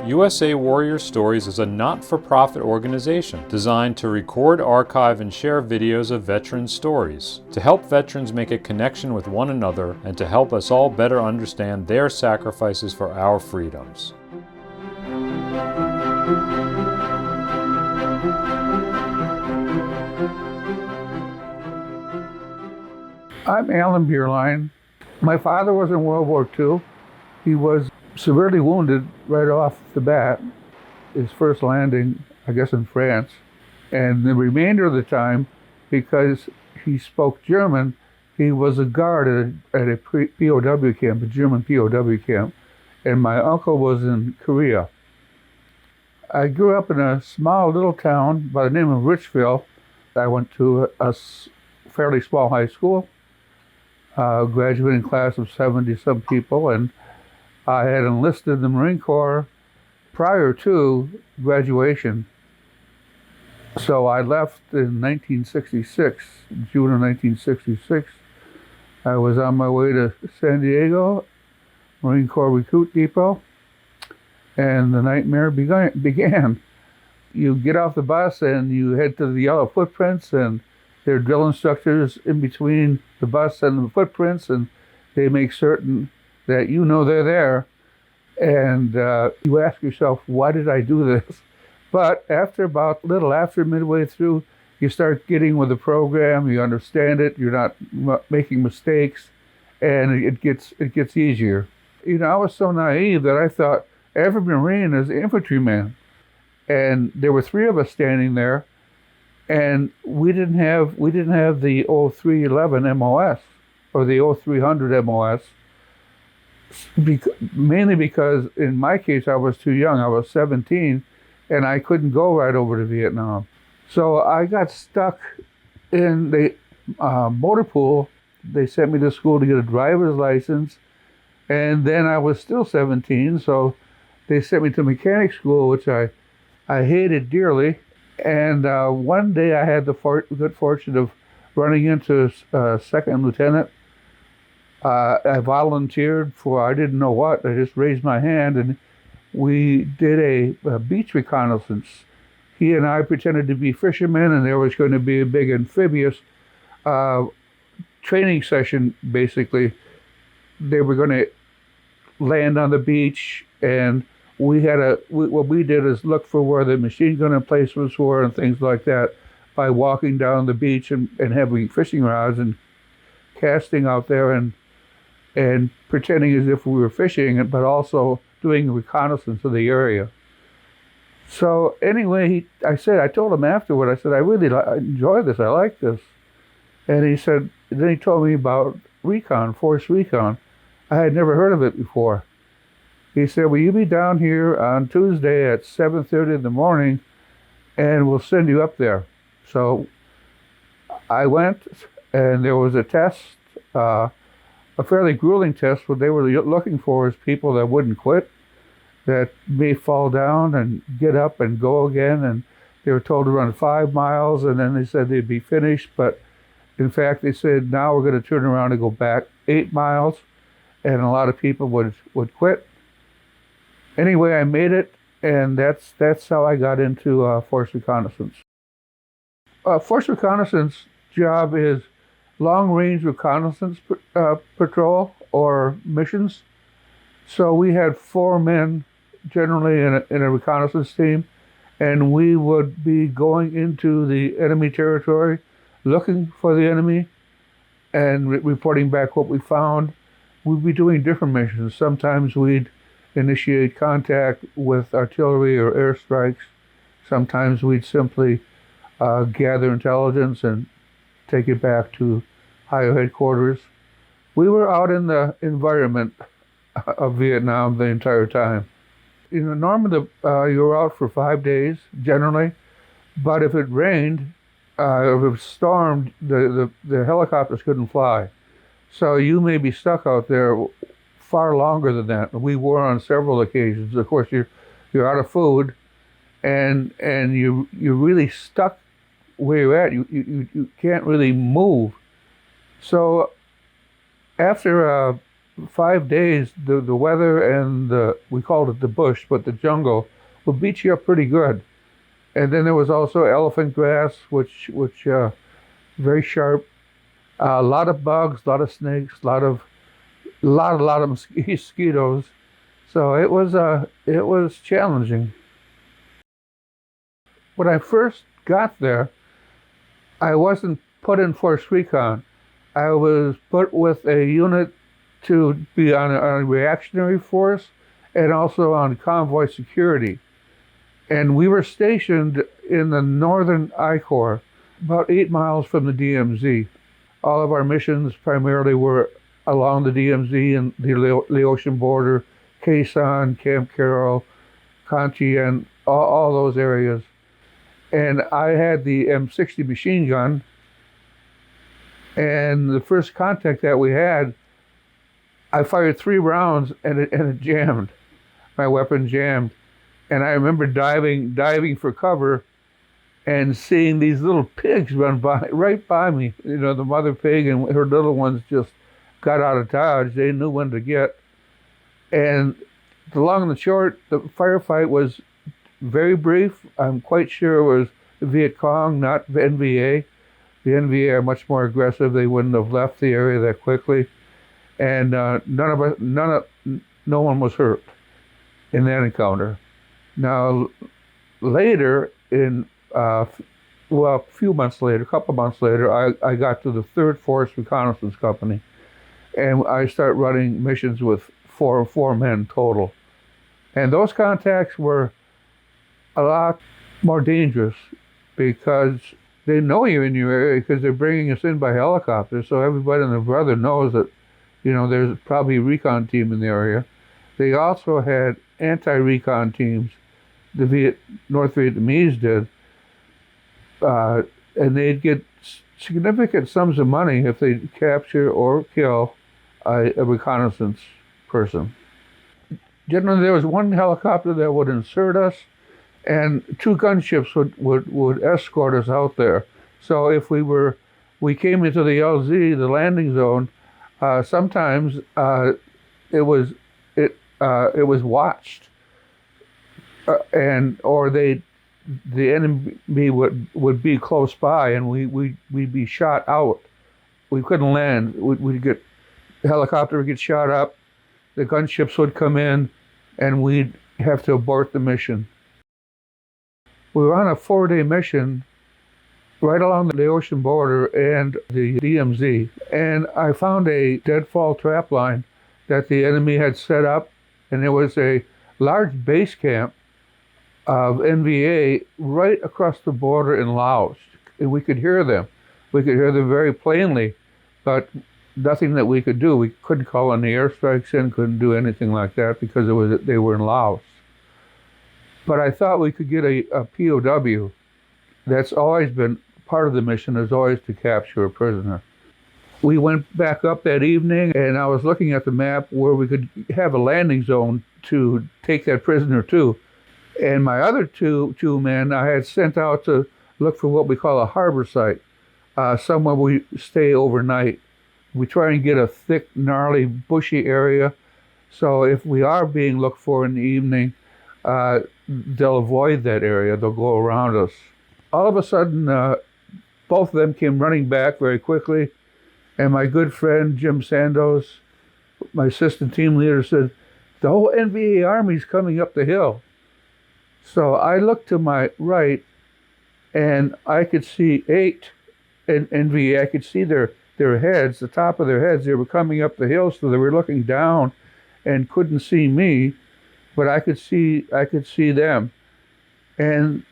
USA Warrior Stories is a not-for-profit organization designed to record, archive, and share videos of veteran stories, to help veterans make a connection with one another and to help us all better understand their sacrifices for our freedoms. I'm Allan Bierlein. My father was in World War II. He was severely wounded right off the bat. His first landing, I guess, in France. And the remainder of the time, because he spoke German, he was a guard at a POW camp, a German POW camp. And my uncle was in Korea. I grew up in a small little town by the name of Richville. I went to a fairly small high school, graduating class of 70-some people, and I had enlisted in the Marine Corps prior to graduation. So I left in 1966, June of 1966. I was on my way to San Diego, Marine Corps Recruit Depot, and the nightmare began. You get off the bus and you head to the yellow footprints, and there are drill instructors in between the bus and the footprints, and they make certain that you know they're there, and you ask yourself, why did I do this? But after midway through, you start getting with the program, you understand it, you're not making mistakes, and it gets easier. You know, I was so naive that I thought every Marine is an infantryman, and there were three of us standing there, and we didn't have the 0311 MOS or the 0300 MOS. Mainly because in my case I was too young. I was 17 and I couldn't go right over to Vietnam. So I got stuck in the motor pool. They sent me to school to get a driver's license, and then I was still 17, so they sent me to mechanic school, which I hated dearly. And one day I had the good fortune of running into a second lieutenant. I volunteered for I didn't know what. I just raised my hand, and we did a beach reconnaissance. He and I pretended to be fishermen, and there was going to be a big amphibious training session, basically. They were going to land on the beach, and what we did is look for where the machine gun emplacements were and things like that by walking down the beach and having fishing rods and casting out there and pretending as if we were fishing, but also doing reconnaissance of the area. So anyway, I told him afterward, I said, I really enjoy this, I like this. And then he told me about Recon, Force Recon. I had never heard of it before. He said, will you be down here on Tuesday at 7:30 in the morning, and we'll send you up there. So I went, and there was a test, a fairly grueling test. What they were looking for is people that wouldn't quit, that may fall down and get up and go again. And they were told to run 5 miles, and then they said they'd be finished. But in fact, they said, now we're going to turn around and go back 8 miles, and a lot of people would quit. Anyway, I made it, and that's how I got into Force Reconnaissance. Force Reconnaissance job is long-range reconnaissance patrol or missions. So we had 4 men generally in a reconnaissance team, and we would be going into the enemy territory, looking for the enemy, and reporting back what we found. We'd be doing different missions. Sometimes we'd initiate contact with artillery or airstrikes. Sometimes we'd simply gather intelligence and take it back to higher headquarters. We were out in the environment of Vietnam the entire time. You know, normally you were out for 5 days, generally, but if it rained, if it stormed, the helicopters couldn't fly. So you may be stuck out there far longer than that. We were on several occasions. Of course, you're out of food, and you're really stuck where you're at. You can't really move. So after 5 days, the weather and we called it the bush, but the jungle would beat you up pretty good. And then there was also elephant grass, which very sharp. A lot of bugs, a lot of snakes, a lot of mosquitoes. So it was challenging. When I first got there, I wasn't put in Force Recon. I was put with a unit to be on a reactionary force and also on convoy security. And we were stationed in the northern I Corps, about 8 miles from the DMZ. All of our missions primarily were along the DMZ and the Laotian border, Khe Sanh, Camp Carroll, Quảng and all those areas. And I had the M60 machine gun, and the first contact that we had, I fired 3 rounds and it jammed. My weapon jammed. And I remember diving for cover and seeing these little pigs run right by me. You know, the mother pig and her little ones just got out of Dodge. They knew when to get. And the long and the short, the firefight was very brief. I'm quite sure it was Viet Cong, not the NVA. The NVA are much more aggressive. They wouldn't have left the area that quickly. And no one was hurt in that encounter. Now, later, a few months later, a couple months later, I got to the 3rd Force Reconnaissance Company, and I started running missions with four men total. And those contacts were a lot more dangerous because they know you're in your area because they're bringing us in by helicopter, so everybody and their brother knows that, you know, there's probably a recon team in the area. They also had anti-recon teams. The North Vietnamese did, and they'd get significant sums of money if they capture or kill a reconnaissance person. Generally, there was one helicopter that would insert us, and 2 gunships would escort us out there. So if we came into the LZ, the landing zone, sometimes it was watched. Or the enemy would be close by, and we'd be shot out. We couldn't land. The helicopter would get shot up, the gunships would come in, and we'd have to abort the mission. We were on a 4-day mission right along the Laotian border and the DMZ, and I found a deadfall trap line that the enemy had set up, and there was a large base camp of NVA right across the border in Laos. And we could hear them. We could hear them very plainly, but nothing that we could do. We couldn't call any airstrikes in, couldn't do anything like that because they were in Laos. But I thought we could get a POW. That's always been part of the mission, is always to capture a prisoner. We went back up that evening, and I was looking at the map where we could have a landing zone to take that prisoner to. And my other two men I had sent out to look for what we call a harbor site, somewhere we stay overnight. We try and get a thick, gnarly, bushy area, so if we are being looked for in the evening, they'll avoid that area. They'll go around us. All of a sudden, both of them came running back very quickly, and my good friend Jim Sandos, my assistant team leader, said, "The whole NVA Army's coming up the hill." So I looked to my right, and I could see 8 NVA. I could see their heads, the top of their heads. They were coming up the hill, so they were looking down and couldn't see me, but I could see them. And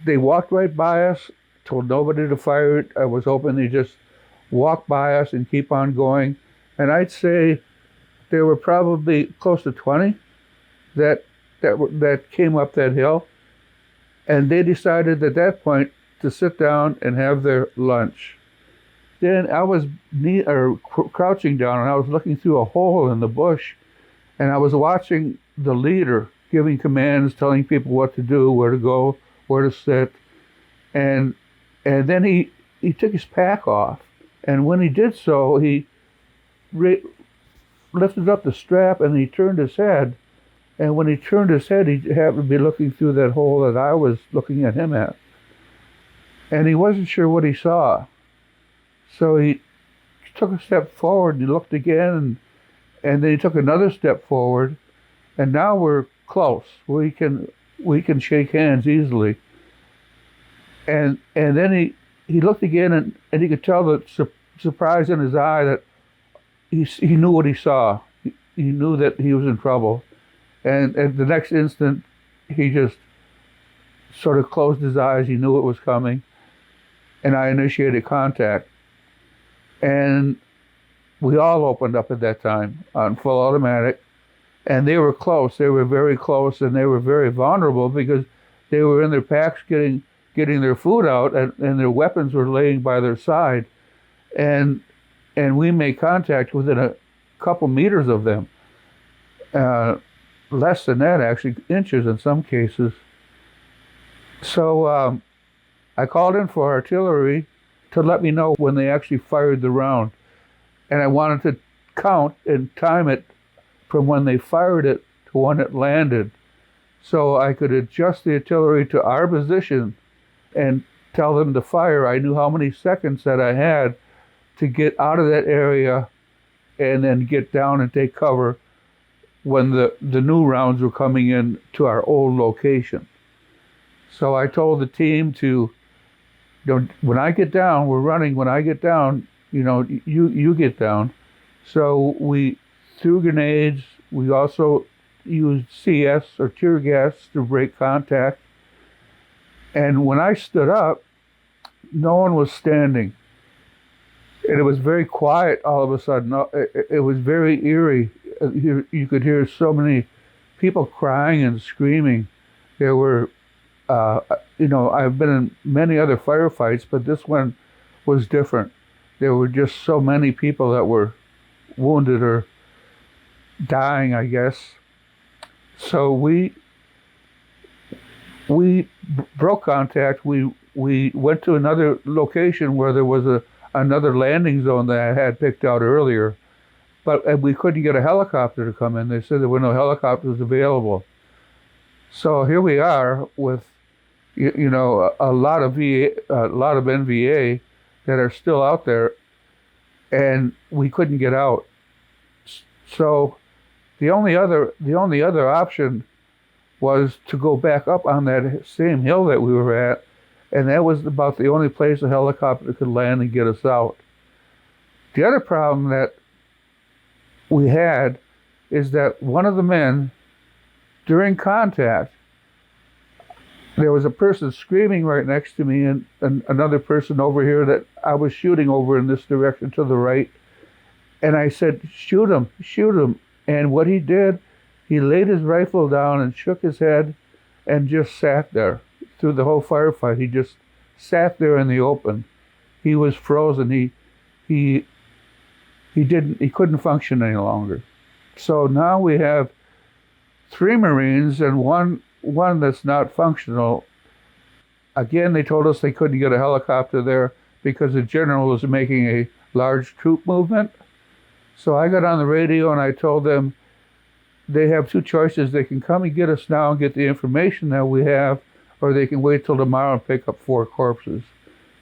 they walked right by us, told nobody to fire it. I was hoping they just walk by us and keep on going. And I'd say there were probably close to 20 that came up that hill, and they decided at that point to sit down and have their lunch. Then I was crouching down, and I was looking through a hole in the bush, and I was watching the leader giving commands, telling people what to do, where to go, where to sit, and then he took his pack off, and when he did so, he lifted up the strap and he turned his head. And when he turned his head, he happened to be looking through that hole that I was looking at him at. And he wasn't sure what he saw. So he took a step forward and he looked again, and then he took another step forward, and now we're close. We can shake hands easily. And then he looked again, and he could tell the surprise in his eye that he knew what he saw. He knew that he was in trouble. And the next instant, he just sort of closed his eyes. He knew it was coming. And I initiated contact. And we all opened up at that time on full automatic. And they were close. They were very close, and they were very vulnerable because they were in their packs getting their food out, and their weapons were laying by their side. And we made contact within a couple meters of them. Less than that, actually, inches in some cases. So I called in for artillery to let me know when they actually fired the round. And I wanted to count and time it from when they fired it to when it landed, so I could adjust the artillery to our position and tell them to fire. I knew how many seconds that I had to get out of that area and then get down and take cover when the new rounds were coming in to our old location. So I told the team to, when I get down, we're running, when I get down, you get down. So we threw grenades. We also used CS, or tear gas, to break contact. And when I stood up, no one was standing. And it was very quiet all of a sudden. It was very eerie. You could hear so many people crying and screaming. There were, I've been in many other firefights, but this one was different. There were just so many people that were wounded or dying, I guess. So we broke contact. We went to another location where there was another landing zone that I had picked out earlier, but we couldn't get a helicopter to come in. They said there were no helicopters available. So here we are with, a lot of NVA that are still out there, and we couldn't get out. So the only other option was to go back up on that same hill that we were at, and that was about the only place a helicopter could land and get us out. The other problem that we had is that one of the men, during contact, there was a person screaming right next to me, and another person over here that I was shooting over in this direction to the right. And I said, shoot him, shoot him. And what he did, he laid his rifle down and shook his head and just sat there through the whole firefight. He just sat there in the open. He was frozen. He couldn't function any longer. So now we have 3 Marines and one that's not functional. Again, they told us they couldn't get a helicopter there because the general was making a large troop movement. So I got on the radio and I told them they have 2 choices. They can come and get us now and get the information that we have, or they can wait till tomorrow and pick up 4 corpses,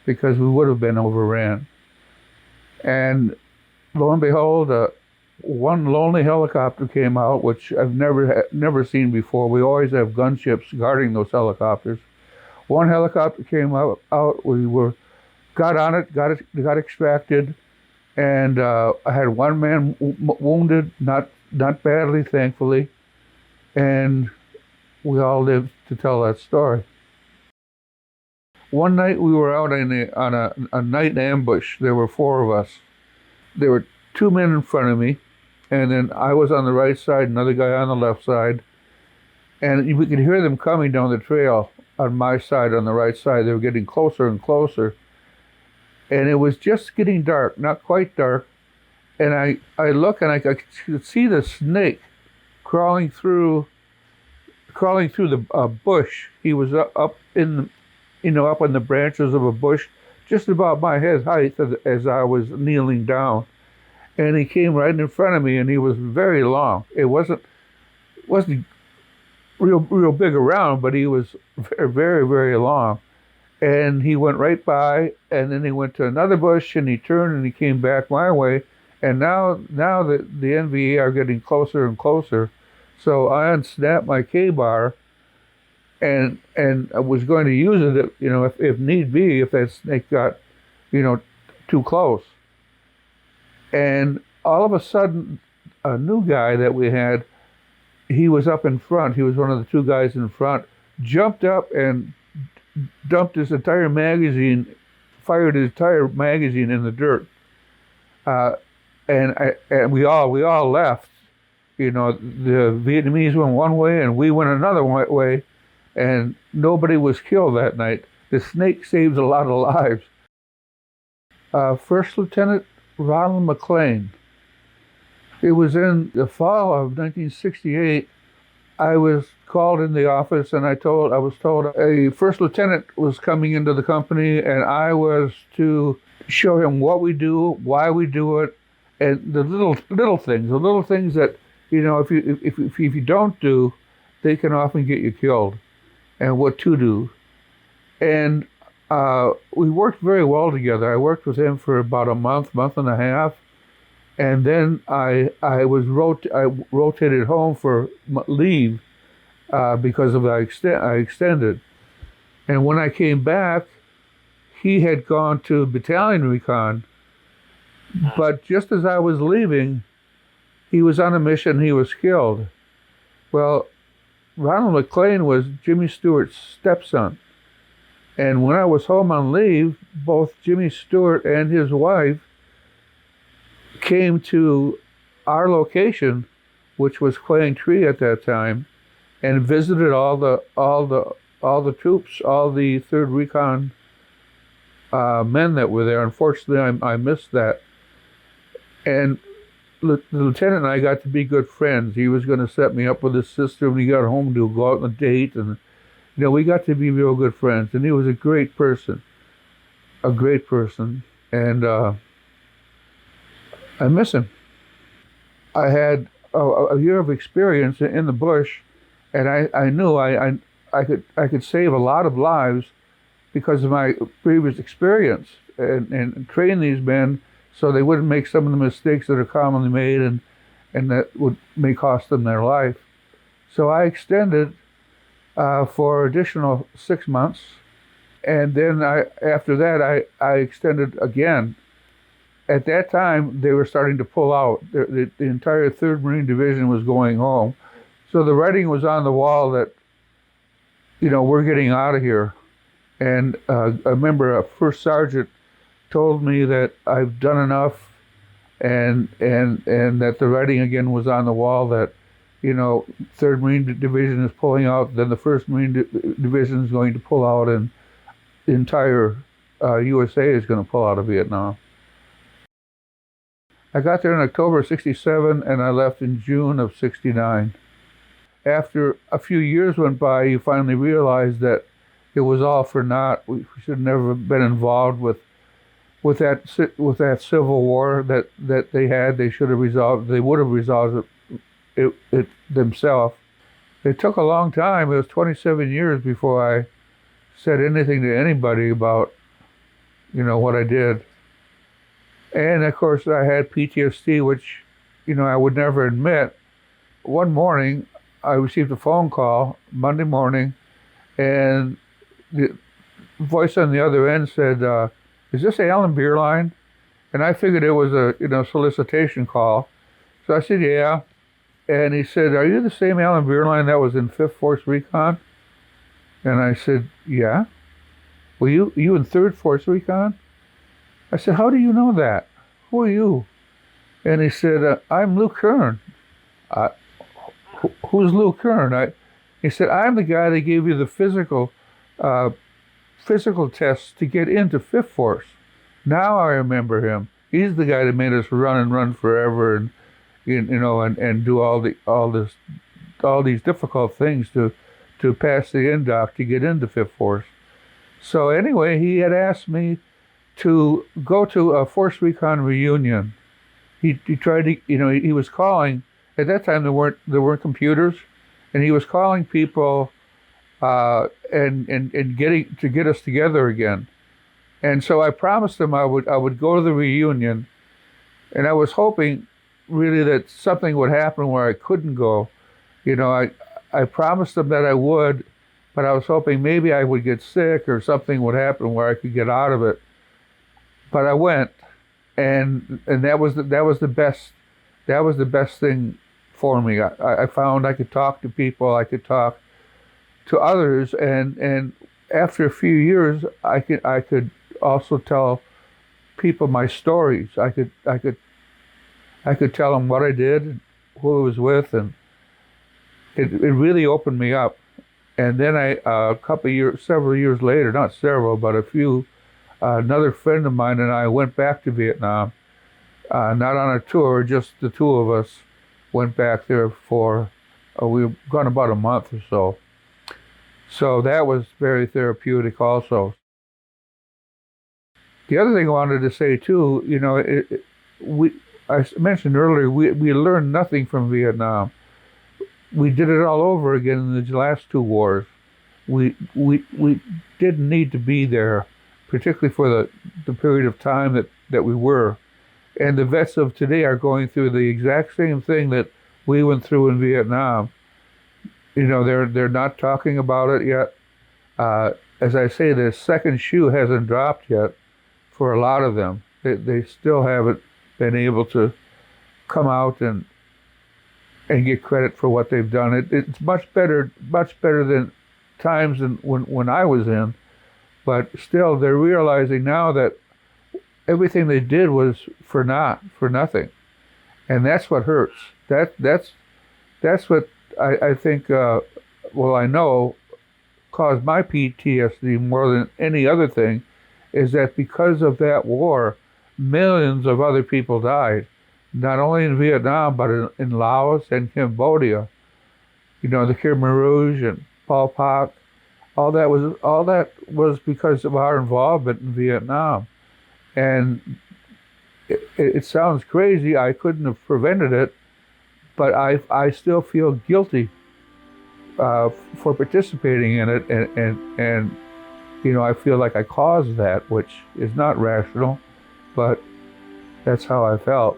because we would have been overran. And lo and behold, one lonely helicopter came out, which I've never seen before. We always have gunships guarding those helicopters. One helicopter came out. We got on it, got extracted, and I had 1 man wounded, not badly, thankfully, and we all lived to tell that story. One night we were out on a night ambush. There were 4 of us. There were 2 men in front of me, and then I was on the right side, another guy on the left side, and we could hear them coming down the trail on my side, on the right side. They were getting closer and closer, and it was just getting dark, not quite dark, and I look and I could see the snake crawling through the bush. He was up in the branches of a bush, just about my head height as I was kneeling down. and he came right in front of me, and he was very long. It wasn't real big around, but he was very, very, very long. And he went right by, and then he went to another bush, and he turned, and he came back my way. And now the NVA are getting closer and closer. So I unsnapped my K-bar, and I was going to use it, if need be, if that snake got, too close. And all of a sudden, a new guy that we had, he was up in front. He was one of the two guys in front, jumped up and dumped his entire magazine, fired his entire magazine in the dirt. And we all left. The Vietnamese went one way and we went another way, and nobody was killed that night. The snake saved a lot of lives. First Lieutenant Ronald Mc Lean. It was in the fall of 1968. I was called in the office, and I was told a first lieutenant was coming into the company, and I was to show him what we do, why we do it, and the little things that if you don't do, they can often get you killed, and what to do. And we worked very well together. I worked with him for about a month and a half, and then I rotated home for leave because of I extended. And when I came back, he had gone to battalion recon. But just as I was leaving, he was on a mission. He was killed. Well, Ronald Mc Lean was Jimmy Stewart's stepson. And when I was home on leave, both Jimmy Stewart and his wife came to our location, which was Claying Tree at that time, and visited all the troops, all the 3rd Recon men that were there. Unfortunately, I missed that. And the lieutenant and I got to be good friends. He was going to set me up with his sister when he got home to go out on a date, and we got to be real good friends. And he was a great person, and I miss him. I had a year of experience in the bush, and I knew I could save a lot of lives because of my previous experience and train these men so they wouldn't make some of the mistakes that are commonly made and that may cost them their life. So I extended for additional 6 months, and then after that I extended again. At that time, they were starting to pull out. The entire 3rd Marine Division was going home. So the writing was on the wall that, we're getting out of here. And I remember a first sergeant told me that I've done enough, and that the writing again was on the wall that, 3rd Marine Division is pulling out, then the 1st Marine Division is going to pull out, and the entire USA is going to pull out of Vietnam. I got there in October of 67, and I left in June of 69. After a few years went by, you finally realized that it was all for naught. We should have never been involved with that civil war that they had. They should have resolved. They would have resolved it themselves. It took a long time. It was 27 years before I said anything to anybody about, what I did. And of course, I had PTSD, which, I would never admit. One morning, I received a phone call, Monday morning, and the voice on the other end said, "Is this Allan Bierlein?" And I figured it was a, solicitation call. So I said, "Yeah." And he said, "Are you the same Allan Bierlein that was in 5th Force Recon?" And I said, "Yeah." "Were you in 3rd Force Recon?" I said, "How do you know that? Who are you?" And he said, "I'm Lou Kern." Who's Lou Kern? He said, "I'm the guy that gave you the physical tests to get into 5th Force." Now I remember him. He's the guy that made us run forever, and and do all these difficult things to pass the NDOC to get into 5th Force. So anyway, he had asked me to go to a Force Recon reunion. he tried to, he was calling. At that time, there weren't computers, and he was calling people and get us together again. And so I promised him I would go to the reunion, and I was hoping really that something would happen where I couldn't go. I promised him that I would, but I was hoping maybe I would get sick or something would happen where I could get out of it. But I went, and that was the best thing for me. I found I could talk to people, I could talk to others, and after a few years, I could also tell people my stories. I could tell them what I did, who I was with, and it really opened me up. And then several years later, not several, but a few, another friend of mine and I went back to Vietnam, not on a tour, just the two of us went back there for, we were gone about a month or so. So that was very therapeutic also. The other thing I wanted to say too, I mentioned earlier, we learned nothing from Vietnam. We did it all over again in the last two wars. We didn't need to be there, particularly for the period of time that we were. And the vets of today are going through the exact same thing that we went through in Vietnam. They're not talking about it yet. As I say, the second shoe hasn't dropped yet for a lot of them. They still haven't been able to come out and get credit for what they've done. It's much better than times when I was in, but still they're realizing now that everything they did was for nothing, and that's what hurts. That's what I think. I know caused my PTSD more than any other thing, is that because of that war, millions of other people died. Not only in Vietnam, but in Laos and Cambodia. The Khmer Rouge and Pol Pot, all that was because of our involvement in Vietnam. And it sounds crazy. I couldn't have prevented it, but I still feel guilty for participating in it, and I feel like I caused that, which is not rational, but that's how I felt.